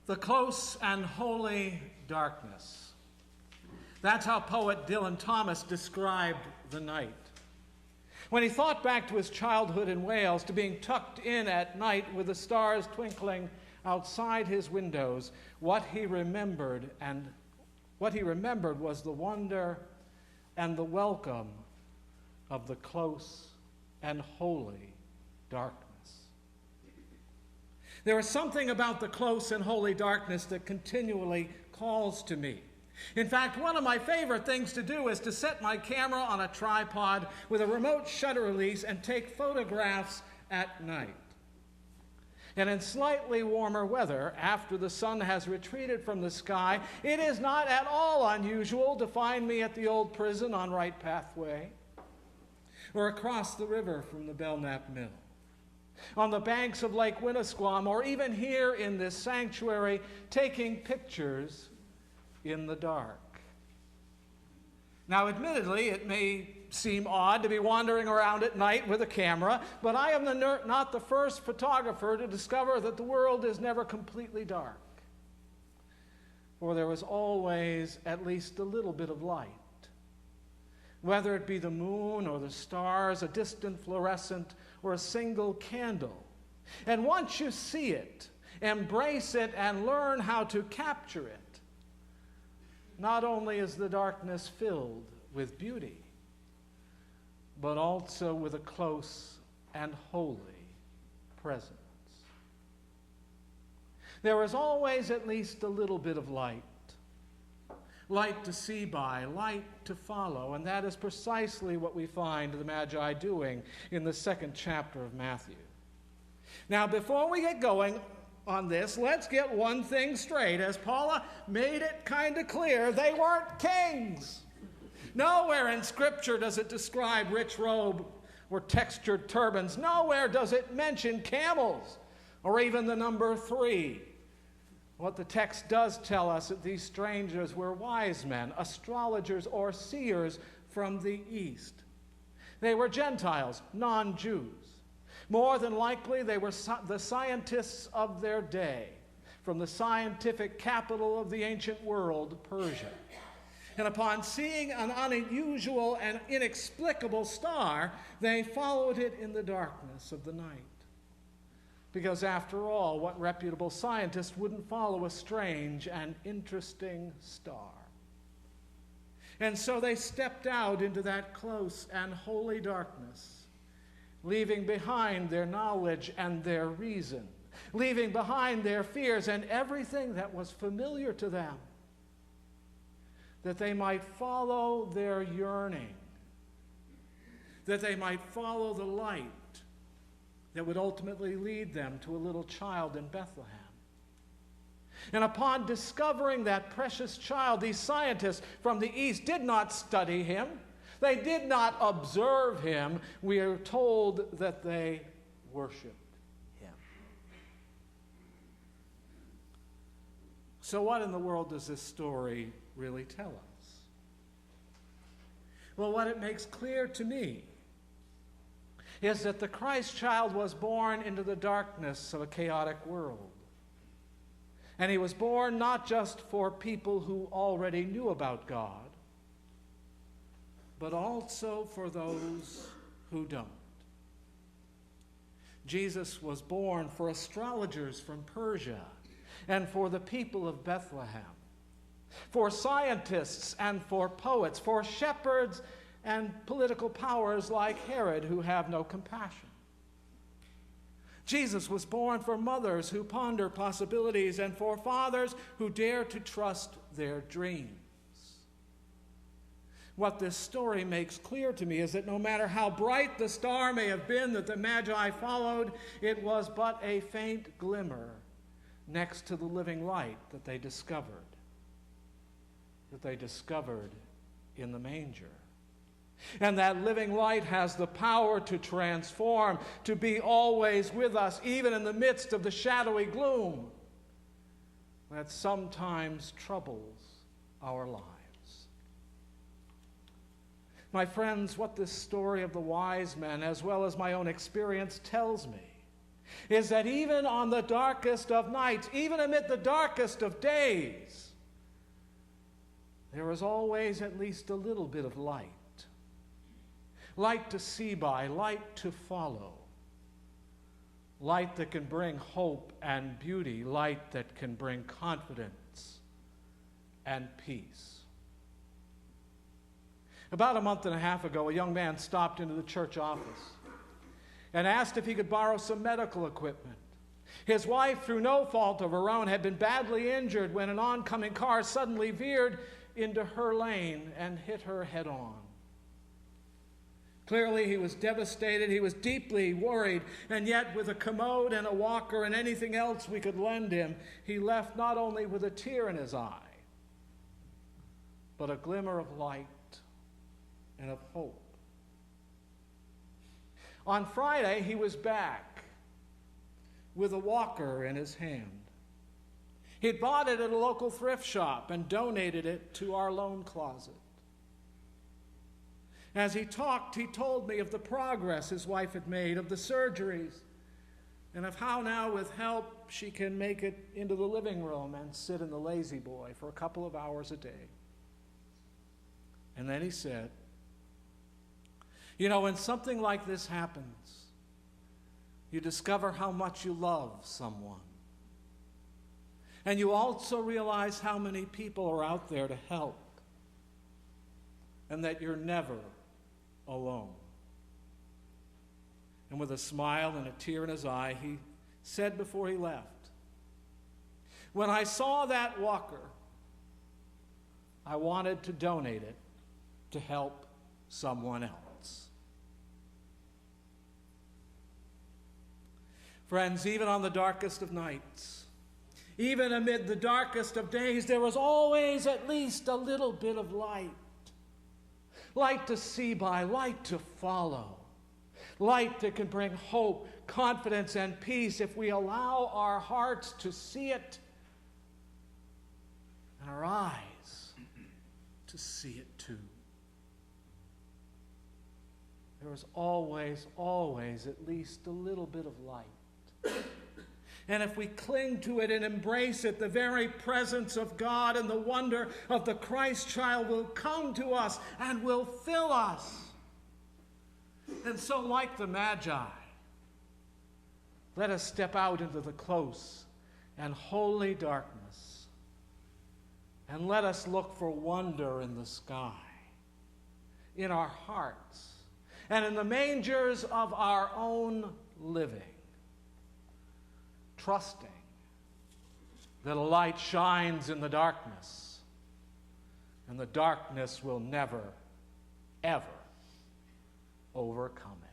The close and holy darkness. That's how poet Dylan Thomas described the night. When he thought back to his childhood in Wales, to being tucked in at night with the stars twinkling outside his windows, what he remembered was the wonder and the welcome of the close and holy darkness. There is something about the close and holy darkness that continually calls to me. In fact, one of my favorite things to do is to set my camera on a tripod with a remote shutter release and take photographs at night. And in slightly warmer weather, after the sun has retreated from the sky, it is not at all unusual to find me at the old prison on Right Pathway, or across the river from the Belknap Mill, on the banks of Lake Winnisquam, or even here in this sanctuary, taking pictures in the dark. Now, admittedly, it may seem odd to be wandering around at night with a camera, but I am not the first photographer to discover that the world is never completely dark, for there is always at least a little bit of light. Whether it be the moon or the stars, a distant fluorescent, or a single candle. And once you see it, embrace it, and learn how to capture it, not only is the darkness filled with beauty, but also with a close and holy presence. There is always at least a little bit of light. Light to see by, light to follow, and that is precisely what we find the Magi doing in the 2nd chapter of Matthew. Now, before we get going on this, let's get one thing straight. As Paula made it kind of clear, they weren't kings. Nowhere in Scripture does it describe rich robe or textured turbans. Nowhere does it mention camels or even the number 3. What the text does tell us that these strangers were wise men, astrologers or seers from the east. They were Gentiles, non-Jews. More than likely, they were the scientists of their day, from the scientific capital of the ancient world, Persia. And upon seeing an unusual and inexplicable star, they followed it in the darkness of the night. Because after all, what reputable scientist wouldn't follow a strange and interesting star? And so they stepped out into that close and holy darkness, leaving behind their knowledge and their reason, leaving behind their fears and everything that was familiar to them, that they might follow their yearning, that they might follow the light that would ultimately lead them to a little child in Bethlehem. And upon discovering that precious child, these scientists from the east did not study him. They did not observe him. We are told that they worshiped him. So what in the world does this story really tell us? Well, what it makes clear to me is that the Christ child was born into the darkness of a chaotic world. And he was born not just for people who already knew about God, but also for those who don't. Jesus was born for astrologers from Persia and for the people of Bethlehem, for scientists and for poets, for shepherds and political powers like Herod who have no compassion. Jesus was born for mothers who ponder possibilities and for fathers who dare to trust their dreams. What this story makes clear to me is that no matter how bright the star may have been that the Magi followed, it was but a faint glimmer next to the living light that they discovered in the manger. And that living light has the power to transform, to be always with us, even in the midst of the shadowy gloom that sometimes troubles our lives. My friends, what this story of the wise men, as well as my own experience, tells me is that even on the darkest of nights, even amid the darkest of days, there is always at least a little bit of light. Light to see by, light to follow. Light that can bring hope and beauty, light that can bring confidence and peace. About a month and a half ago, a young man stopped into the church office and asked if he could borrow some medical equipment. His wife, through no fault of her own, had been badly injured when an oncoming car suddenly veered into her lane and hit her head on. Clearly, he was devastated. He was deeply worried. And yet, with a commode and a walker and anything else we could lend him, he left not only with a tear in his eye, but a glimmer of light and of hope. On Friday, he was back with a walker in his hand. He'd bought it at a local thrift shop and donated it to our loan closet. As he talked, he told me of the progress his wife had made, of the surgeries, and of how now, with help, she can make it into the living room and sit in the lazy boy for a couple of hours a day. And then he said, "You know, when something like this happens, you discover how much you love someone. And you also realize how many people are out there to help, and that you're never alone." And with a smile and a tear in his eye, he said before he left, "When I saw that walker, I wanted to donate it to help someone else." Friends, even on the darkest of nights, even amid the darkest of days, there is always at least a little bit of light. Light to see by, light to follow. Light that can bring hope, confidence, and peace if we allow our hearts to see it and our eyes to see it too. There is always, always at least a little bit of light. And if we cling to it and embrace it, the very presence of God and the wonder of the Christ child will come to us and will fill us. And so, like the Magi, let us step out into the close and holy darkness, and let us look for wonder in the sky, in our hearts, and in the mangers of our own living, trusting that a light shines in the darkness, and the darkness will never, ever overcome it.